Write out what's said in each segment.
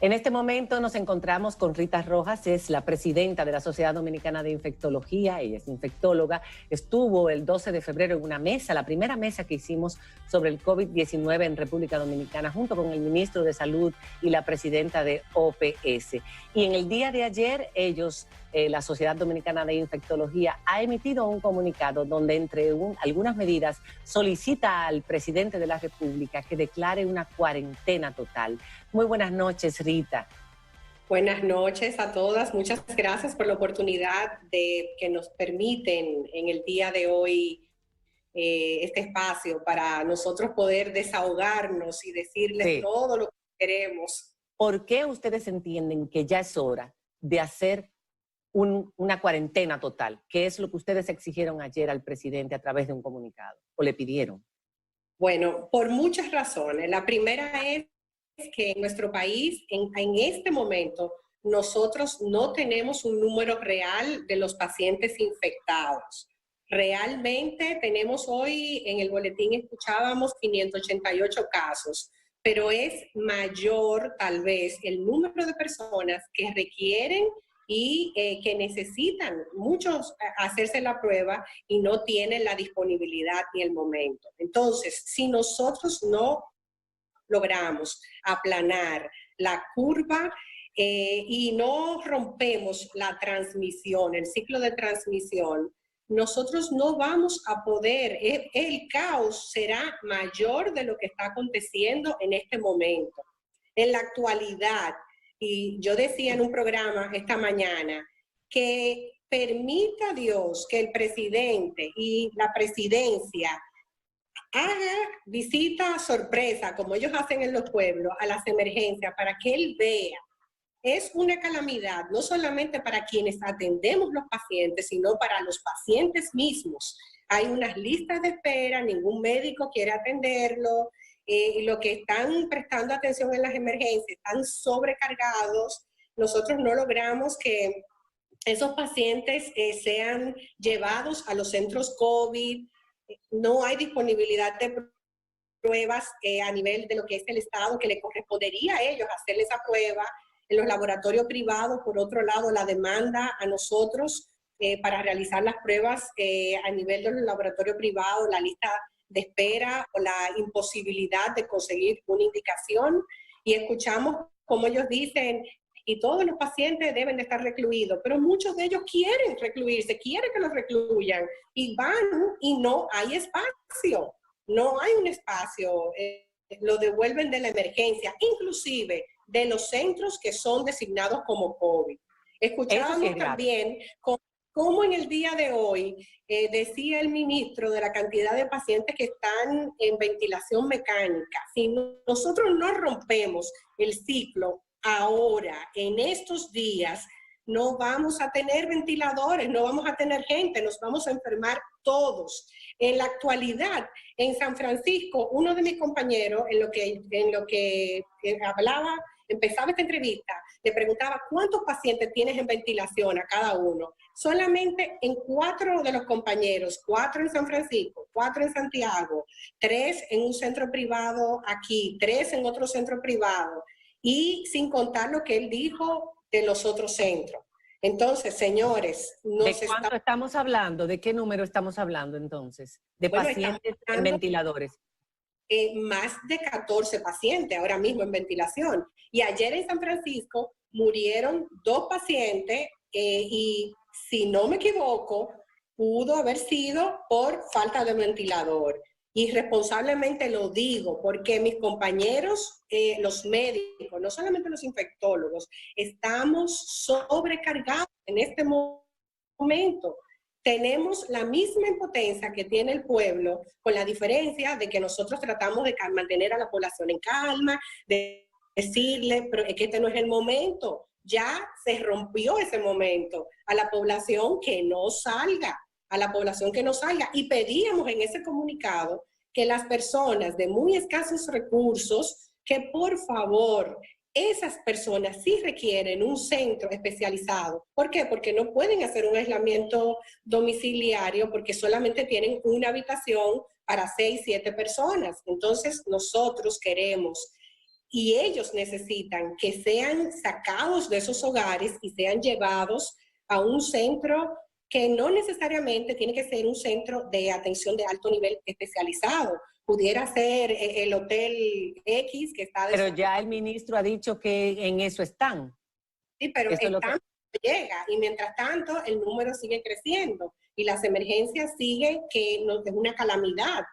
En este momento nos encontramos con Rita Rojas, es la presidenta de la Sociedad Dominicana de Infectología, ella es infectóloga, estuvo el 12 de febrero en una mesa, la primera mesa que hicimos sobre el COVID-19 en República Dominicana, junto con el ministro de Salud y la presidenta de OPS. Y en el día de ayer ellos, la Sociedad Dominicana de Infectología, ha emitido un comunicado donde entre algunas medidas solicita al presidente de la República que declare una cuarentena total. Muy buenas noches, Rita. Buenas noches a todas. Muchas gracias por la oportunidad de que nos permiten en el día de hoy este espacio para nosotros poder desahogarnos y decirles todo lo que queremos. ¿Por qué ustedes entienden que ya es hora de hacer una cuarentena total? ¿Qué es lo que ustedes exigieron ayer al presidente a través de un comunicado o le pidieron? Bueno, por muchas razones. La primera es que en nuestro país, en este momento, nosotros no tenemos un número real de los pacientes infectados. Realmente tenemos hoy, en el boletín escuchábamos 588 casos, pero es mayor tal vez el número de personas que requieren y que necesitan muchos hacerse la prueba y no tienen la disponibilidad ni el momento. Entonces, si nosotros no logramos aplanar la curva y no rompemos la transmisión, el ciclo de transmisión, nosotros no vamos a poder, el caos será mayor de lo que está aconteciendo en este momento. En la actualidad, y yo decía en un programa esta mañana, que permita Dios que el presidente y la presidencia haga visita sorpresa, como ellos hacen en los pueblos, a las emergencias, para que él vea. Es una calamidad, no solamente para quienes atendemos los pacientes, sino para los pacientes mismos. Hay unas listas de espera, ningún médico quiere atenderlo, y lo que están prestando atención en las emergencias están sobrecargados. Nosotros no logramos que esos pacientes sean llevados a los centros COVID. No hay disponibilidad de pruebas a nivel de lo que es el Estado, que le correspondería a ellos hacerle esa prueba. En los laboratorios privados, por otro lado, la demanda a nosotros para realizar las pruebas a nivel de los laboratorios privados, la lista de espera o la imposibilidad de conseguir una indicación. Y escuchamos como ellos dicen, y todos los pacientes deben de estar recluidos, pero muchos de ellos quieren recluirse, quieren que los recluyan, y van y no hay espacio, no hay un espacio, lo devuelven de la emergencia, inclusive de los centros que son designados como COVID. Escuchábamos también cómo en el día de hoy decía el ministro de la cantidad de pacientes que están en ventilación mecánica. Si nosotros no rompemos el ciclo ahora, en estos días, no vamos a tener ventiladores, no vamos a tener gente, nos vamos a enfermar todos. En la actualidad, en San Francisco, uno de mis compañeros, en lo que hablaba, empezaba esta entrevista, le preguntaba cuántos pacientes tienes en ventilación a cada uno. Solamente en 4 de los compañeros, 4 en San Francisco, 4 en Santiago, 3 en un centro privado aquí, 3 en otro centro privado, y sin contar lo que él dijo de los otros centros. Entonces, señores, ¿de cuánto estamos hablando? ¿De qué número estamos hablando entonces? ¿De pacientes en ventiladores? Más de 14 pacientes ahora mismo en ventilación. Y ayer en San Francisco murieron 2 pacientes y, si no me equivoco, pudo haber sido por falta de ventilador. Y responsablemente lo digo porque mis compañeros, los médicos, no solamente los infectólogos, estamos sobrecargados en este momento. Tenemos la misma impotencia que tiene el pueblo, con la diferencia de que nosotros tratamos de mantener a la población en calma, de decirle, pero es que este no es el momento. Ya se rompió ese momento. A la población que no salga, a la población que no salga. Y pedíamos en ese comunicado que las personas de muy escasos recursos, que por favor, esas personas sí requieren un centro especializado. ¿Por qué? Porque no pueden hacer un aislamiento domiciliario porque solamente tienen una habitación para 6, 7 personas. Entonces, nosotros queremos y ellos necesitan que sean sacados de esos hogares y sean llevados a un centro que no necesariamente tiene que ser un centro de atención de alto nivel especializado. Pudiera ser el Hotel X que está... Pero ya el ministro ha dicho que en eso están. Sí, pero Eso es lo que llega y mientras tanto el número sigue creciendo y las emergencias siguen, que no, es una calamidad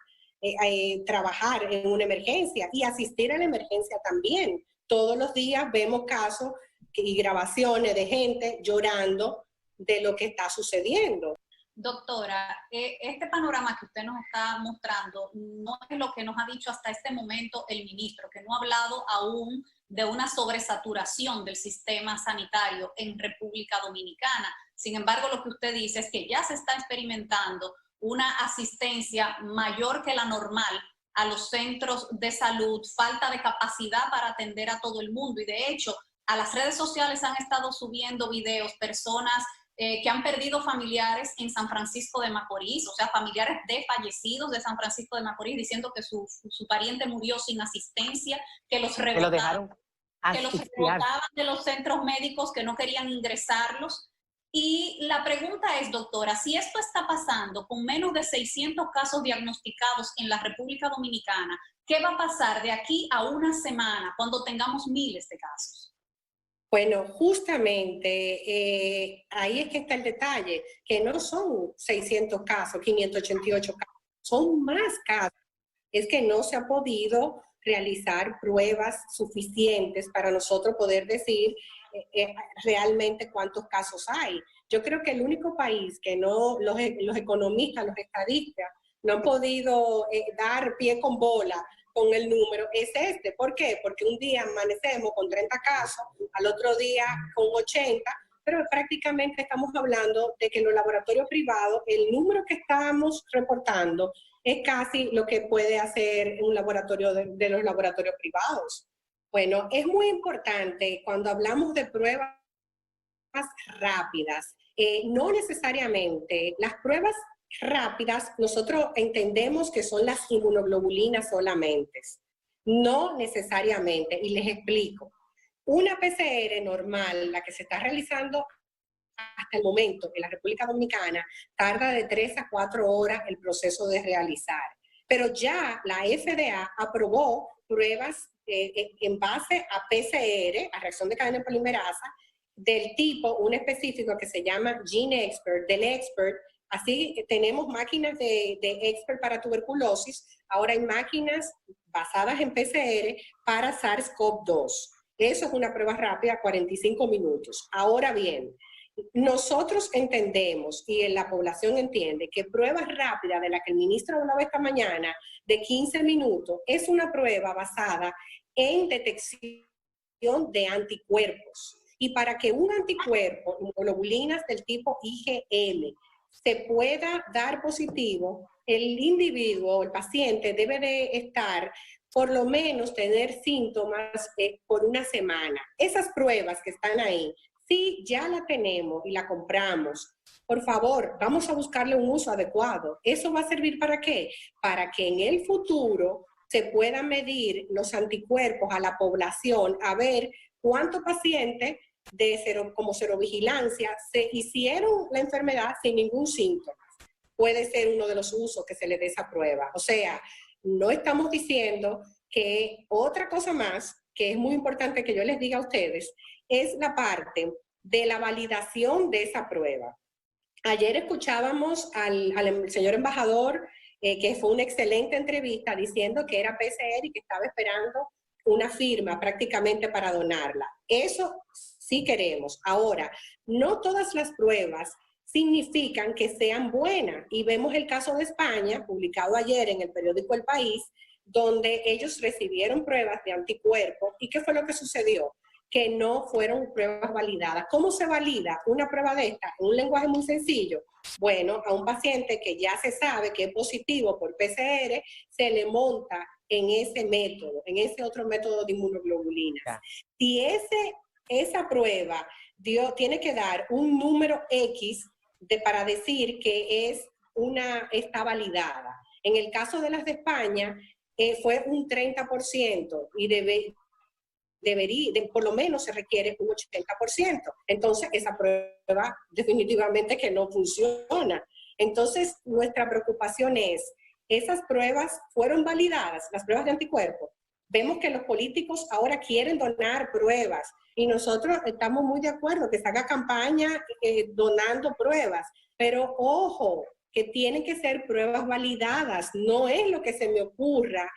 trabajar en una emergencia y asistir a la emergencia también. Todos los días vemos casos y grabaciones de gente llorando de lo que está sucediendo. Doctora, este panorama que usted nos está mostrando no es lo que nos ha dicho hasta este momento el ministro, que no ha hablado aún de una sobresaturación del sistema sanitario en República Dominicana. Sin embargo, lo que usted dice es que ya se está experimentando una asistencia mayor que la normal a los centros de salud, falta de capacidad para atender a todo el mundo. Y de hecho, a las redes sociales han estado subiendo videos, personas que han perdido familiares en San Francisco de Macorís, o sea, familiares de fallecidos de San Francisco de Macorís, diciendo que su pariente murió sin asistencia, que los rebotaban de los centros médicos, que no querían ingresarlos. Y la pregunta es, doctora, si esto está pasando con menos de 600 casos diagnosticados en la República Dominicana, ¿qué va a pasar de aquí a una semana cuando tengamos miles de casos? Bueno, justamente ahí es que está el detalle, que no son 600 casos, 588 casos, son más casos. Es que no se ha podido realizar pruebas suficientes para nosotros poder decir realmente cuántos casos hay. Yo creo que el único país que no, los economistas, los estadistas, no han podido dar pie con bola con el número es este. ¿Por qué? Porque un día amanecemos con 30 casos, al otro día con 80, pero prácticamente estamos hablando de que en los laboratorios privados el número que estamos reportando es casi lo que puede hacer un laboratorio de los laboratorios privados. Bueno, es muy importante cuando hablamos de pruebas rápidas, no necesariamente las pruebas rápidas, nosotros entendemos que son las inmunoglobulinas solamente, no necesariamente, y les explico. Una PCR normal, la que se está realizando hasta el momento en la República Dominicana, tarda de 3 a 4 horas el proceso de realizar, pero ya la FDA aprobó pruebas en base a PCR, a reacción de cadena polimerasa, del tipo, un específico que se llama GeneXpert, del Expert. Así tenemos máquinas de Expert para tuberculosis, ahora hay máquinas basadas en PCR para SARS-CoV-2. Eso es una prueba rápida, 45 minutos. Ahora bien, nosotros entendemos y la población entiende que pruebas rápidas de la que el ministro hablaba esta mañana, de 15 minutos, es una prueba basada en detección de anticuerpos. Y para que un anticuerpo, inmunoglobulinas del tipo IgM, se pueda dar positivo, el individuo, el paciente debe de estar, por lo menos tener síntomas por una semana. Esas pruebas que están ahí, si ya la tenemos y la compramos, por favor, vamos a buscarle un uso adecuado. ¿Eso va a servir para qué? Para que en el futuro se puedan medir los anticuerpos a la población, a ver cuántos pacientes como serovigilancia se hicieron la enfermedad sin ningún síntoma. Puede ser uno de los usos que se le dé esa prueba. O sea, no estamos diciendo que otra cosa más, que es muy importante que yo les diga a ustedes, es la parte de la validación de esa prueba. Ayer escuchábamos al señor embajador, que fue una excelente entrevista, diciendo que era PCR y que estaba esperando una firma prácticamente para donarla. Eso sí queremos. Ahora, no todas las pruebas significan que sean buenas. Y vemos el caso de España, publicado ayer en el periódico El País, donde ellos recibieron pruebas de anticuerpos. ¿Y qué fue lo que sucedió? Que no fueron pruebas validadas. ¿Cómo se valida una prueba de esta? En un lenguaje muy sencillo. Bueno, a un paciente que ya se sabe que es positivo por PCR, se le monta en ese método, en ese otro método de inmunoglobulinas. Si esa prueba tiene que dar un número X para decir que está validada. En el caso de las de España, fue un 30% y por lo menos se requiere un 80%. Entonces, esa prueba definitivamente que no funciona. Entonces, nuestra preocupación es, ¿esas pruebas fueron validadas, las pruebas de anticuerpos? Vemos que los políticos ahora quieren donar pruebas y nosotros estamos muy de acuerdo que se haga campaña donando pruebas, pero ojo, que tienen que ser pruebas validadas, no es lo que se me ocurra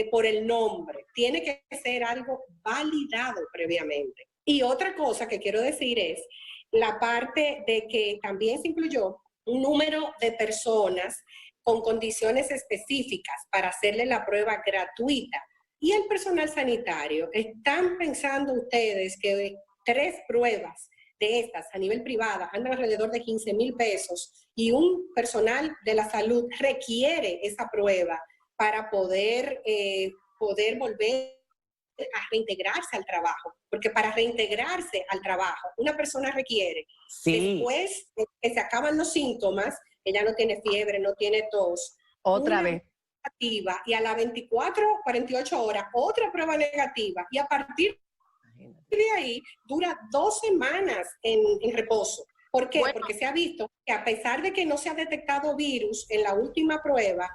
por el nombre, tiene que ser algo validado previamente. Y otra cosa que quiero decir es la parte de que también se incluyó un número de personas con condiciones específicas para hacerle la prueba gratuita. Y el personal sanitario, ¿están pensando ustedes que 3 pruebas de estas a nivel privado andan alrededor de 15,000 pesos y un personal de la salud requiere esa prueba para poder volver a reintegrarse al trabajo? Porque para reintegrarse al trabajo, una persona requiere, después de que se acaban los síntomas, ella no tiene fiebre, no tiene tos, otra vez negativa, y a las 24, 48 horas, otra prueba negativa, y a partir de ahí dura 2 semanas en reposo. ¿Por qué? Bueno, porque se ha visto que a pesar de que no se ha detectado virus en la última prueba,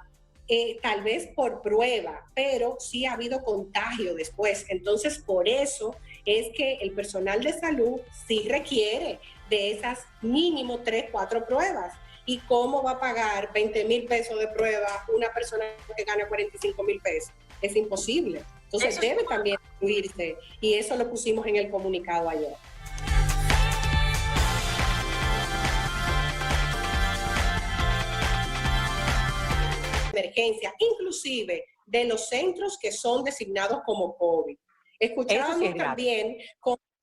tal vez por prueba, pero sí ha habido contagio después. Entonces, por eso es que el personal de salud sí requiere de esas mínimo 3, 4 pruebas. ¿Y cómo va a pagar 20,000 pesos de prueba una persona que gana 45,000 pesos? Es imposible. Entonces, debe también incluirse, y eso lo pusimos en el comunicado ayer. Emergencia, inclusive de los centros que son designados como COVID. Escuchábamos también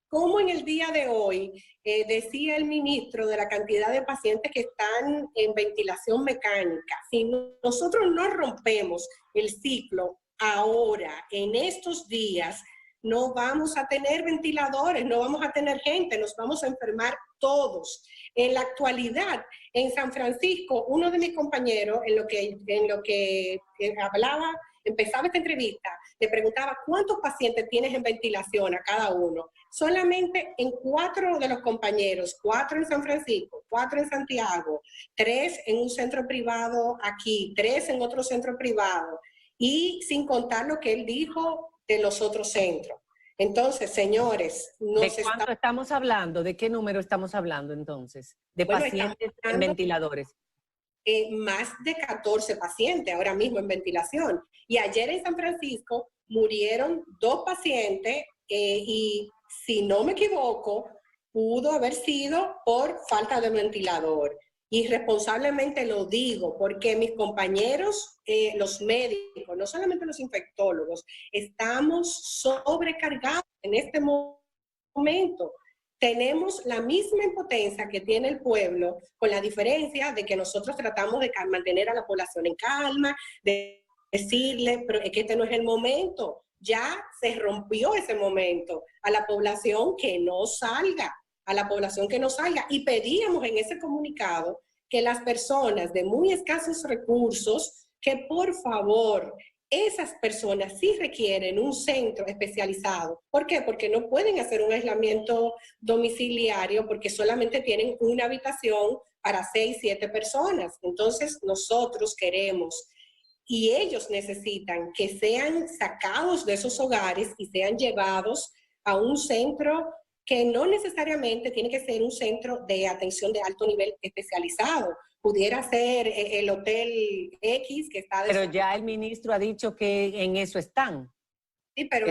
cómo en el día de hoy decía el ministro de la cantidad de pacientes que están en ventilación mecánica. Si nosotros no rompemos el ciclo ahora, en estos días, no vamos a tener ventiladores, no vamos a tener gente, nos vamos a enfermar todos. En la actualidad, en San Francisco, uno de mis compañeros, en lo que hablaba, empezaba esta entrevista, le preguntaba cuántos pacientes tienes en ventilación a cada uno. Solamente en 4 de los compañeros, 4 en San Francisco, 4 en Santiago, 3 en un centro privado aquí, 3 en otro centro privado, y sin contar lo que él dijo de los otros centros. Entonces, señores, ¿de cuánto estamos hablando? ¿De qué número estamos hablando entonces? ¿De pacientes en ventiladores? Más de 14 pacientes ahora mismo en ventilación. Y ayer en San Francisco murieron 2 pacientes y, si no me equivoco, pudo haber sido por falta de ventilador. Y responsablemente lo digo porque mis compañeros, los médicos, no solamente los infectólogos, estamos sobrecargados en este momento. Tenemos la misma impotencia que tiene el pueblo, con la diferencia de que nosotros tratamos de mantener a la población en calma, de decirle, pero es que este no es el momento. Ya se rompió ese momento. A la población que no salga, a la población que no salga. Y pedíamos en ese comunicado que las personas de muy escasos recursos, que por favor, esas personas sí requieren un centro especializado. ¿Por qué? Porque no pueden hacer un aislamiento domiciliario porque solamente tienen una habitación para 6, 7 personas. Entonces, nosotros queremos y ellos necesitan que sean sacados de esos hogares y sean llevados a un centro que no necesariamente tiene que ser un centro de atención de alto nivel especializado. Pudiera ser el Hotel X que está... Pero ya el ministro ha dicho que en eso están. Sí, pero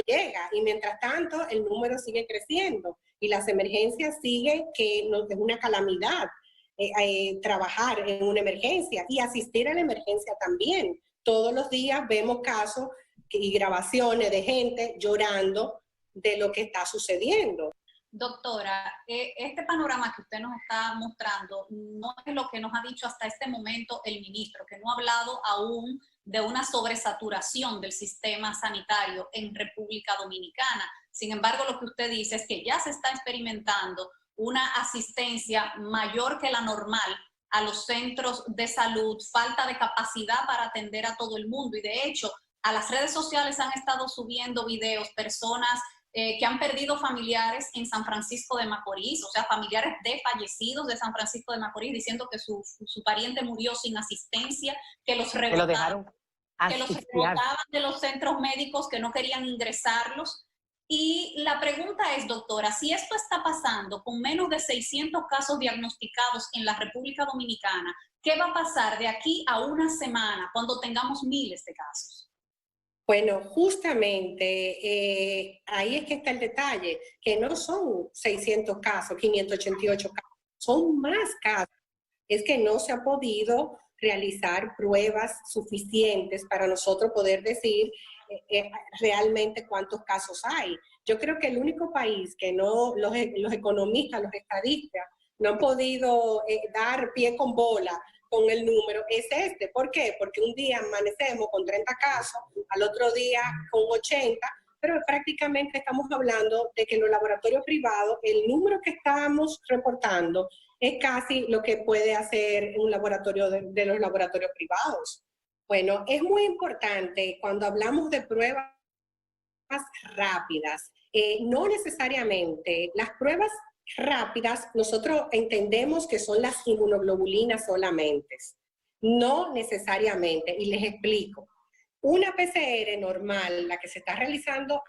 llega, y mientras tanto el número sigue creciendo y las emergencias siguen, que nos es una calamidad trabajar en una emergencia y asistir a la emergencia también. Todos los días vemos casos y grabaciones de gente llorando de lo que está sucediendo. Doctora, este panorama que usted nos está mostrando no es lo que nos ha dicho hasta este momento el ministro, que no ha hablado aún de una sobresaturación del sistema sanitario en República Dominicana. Sin embargo, lo que usted dice es que ya se está experimentando una asistencia mayor que la normal a los centros de salud, falta de capacidad para atender a todo el mundo, y de hecho A las redes sociales han estado subiendo videos, personas que han perdido familiares en San Francisco de Macorís, o sea, familiares de fallecidos de San Francisco de Macorís, diciendo que su pariente murió sin asistencia, que los rebotaban, de los centros médicos, que no querían ingresarlos. Y la pregunta es, doctora, si esto está pasando con menos de 600 casos diagnosticados en la República Dominicana, ¿qué va a pasar de aquí a una semana cuando tengamos miles de casos? Bueno, justamente ahí es que está el detalle, que no son 600 casos, 588 casos, son más casos. Es que no se ha podido realizar pruebas suficientes para nosotros poder decir realmente cuántos casos hay. Yo creo que el único país que no, los economistas, los estadistas, no han podido dar pie con bola con el número es este. ¿Por qué? Porque un día amanecemos con 30 casos, al otro día con 80, pero prácticamente estamos hablando de que en los laboratorios privados el número que estamos reportando es casi lo que puede hacer un laboratorio de los laboratorios privados. Bueno, es muy importante cuando hablamos de pruebas rápidas, no necesariamente las pruebas rápidas, nosotros entendemos que son las inmunoglobulinas solamente, no necesariamente, y les explico. Una PCR normal, la que se está realizando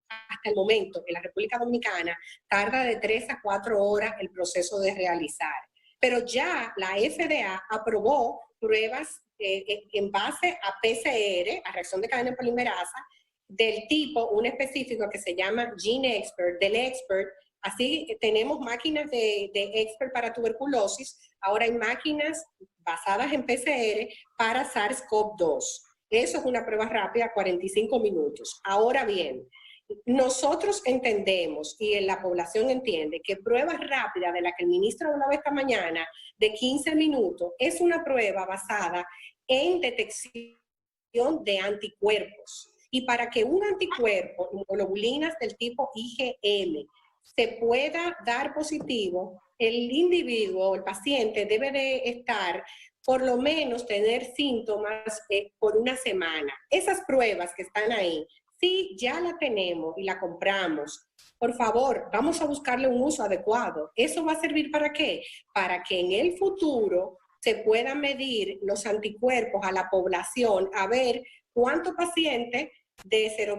hasta el momento en la República Dominicana, tarda de 3 a 4 horas el proceso de realizar. Pero ya la FDA aprobó pruebas en base a PCR, a reacción de cadena polimerasa, del tipo, un específico que se llama GeneXpert, del Expert. Así tenemos máquinas de Expert para tuberculosis, ahora hay máquinas basadas en PCR para SARS-CoV-2. Eso es una prueba rápida, 45 minutos. Ahora bien, nosotros entendemos y la población entiende que pruebas rápidas de la que el ministro hablaba esta mañana, de 15 minutos, es una prueba basada en detección de anticuerpos. Y para que un anticuerpo, inmunoglobulinas del tipo IgM, se pueda dar positivo, el individuo, el paciente, debe de estar, por lo menos tener síntomas por una semana. Esas pruebas que están ahí, si ya la tenemos y la compramos, por favor, vamos a buscarle un uso adecuado. ¿Eso va a servir para qué? Para que en el futuro se puedan medir los anticuerpos a la población, a ver cuántos pacientes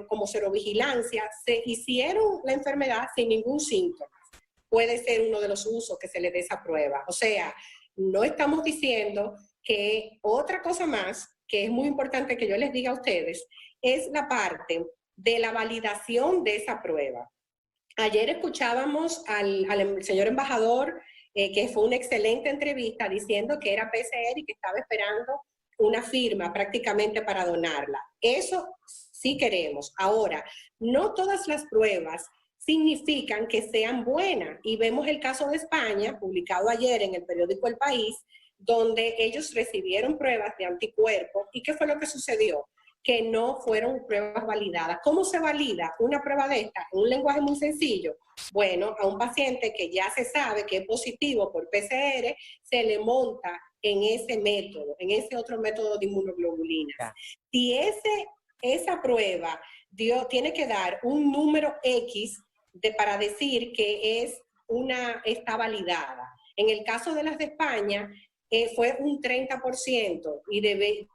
como serovigilancia se hicieron la enfermedad sin ningún síntoma. Puede ser uno de los usos que se le dé esa prueba. O sea, no estamos diciendo que otra cosa más, que es muy importante que yo les diga a ustedes, es la parte de la validación de esa prueba. Ayer escuchábamos al señor embajador, que fue una excelente entrevista, diciendo que era PCR y que estaba esperando una firma prácticamente para donarla. Eso sí queremos. Ahora, no todas las pruebas significan que sean buenas. Y vemos el caso de España, publicado ayer en el periódico El País, donde ellos recibieron pruebas de anticuerpos. ¿Y qué fue lo que sucedió? Que no fueron pruebas validadas. ¿Cómo se valida una prueba de esta? En un lenguaje muy sencillo. Bueno, a un paciente que ya se sabe que es positivo por PCR, se le monta en ese método, en ese otro método de inmunoglobulinas. Si esa prueba tiene que dar un número X para decir que está validada. En el caso de las de España, fue un 30% y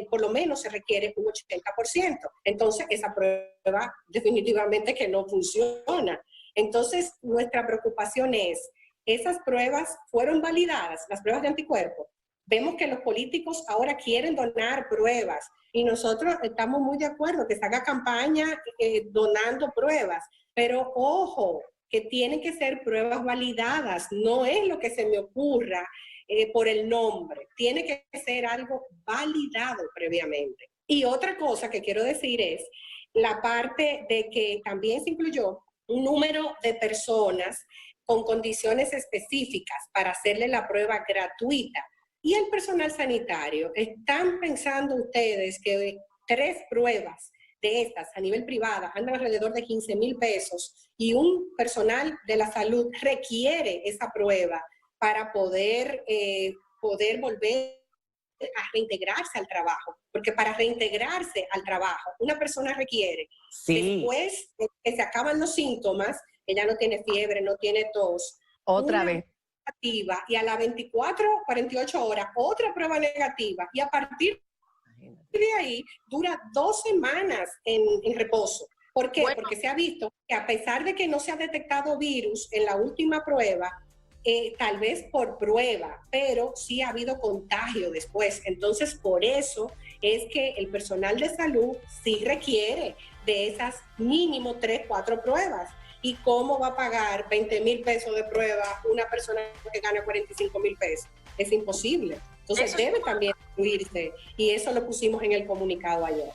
por lo menos se requiere un 80%. Entonces, esa prueba definitivamente que no funciona. Entonces, nuestra preocupación es, ¿esas pruebas fueron validadas, las pruebas de anticuerpos? Vemos que los políticos ahora quieren donar pruebas y nosotros estamos muy de acuerdo que se haga campaña donando pruebas, pero ojo, que tienen que ser pruebas validadas, no es lo que se me ocurra por el nombre, tiene que ser algo validado previamente. Y otra cosa que quiero decir es la parte de que también se incluyó un número de personas con condiciones específicas para hacerle la prueba gratuita. Y el personal sanitario, ¿están pensando ustedes que 3 pruebas de estas a nivel privado andan alrededor de 15,000 pesos y un personal de la salud requiere esa prueba para poder volver a reintegrarse al trabajo, porque para reintegrarse al trabajo una persona requiere, después de que se acaban los síntomas, ella no tiene fiebre, no tiene tos, otra vez negativa, y a las 24, 48 horas otra prueba negativa, y a partir de ahí dura 2 semanas en reposo. ¿Por qué? Porque se ha visto que a pesar de que no se ha detectado virus en la última prueba, tal vez por prueba, pero sí ha habido contagio después. Entonces, por eso es que el personal de salud sí requiere de esas mínimo 3, 4 pruebas. ¿Y cómo va a pagar 20,000 pesos de prueba una persona que gana 45,000 pesos? Es imposible. Entonces, debe también incluirse, y eso lo pusimos en el comunicado ayer.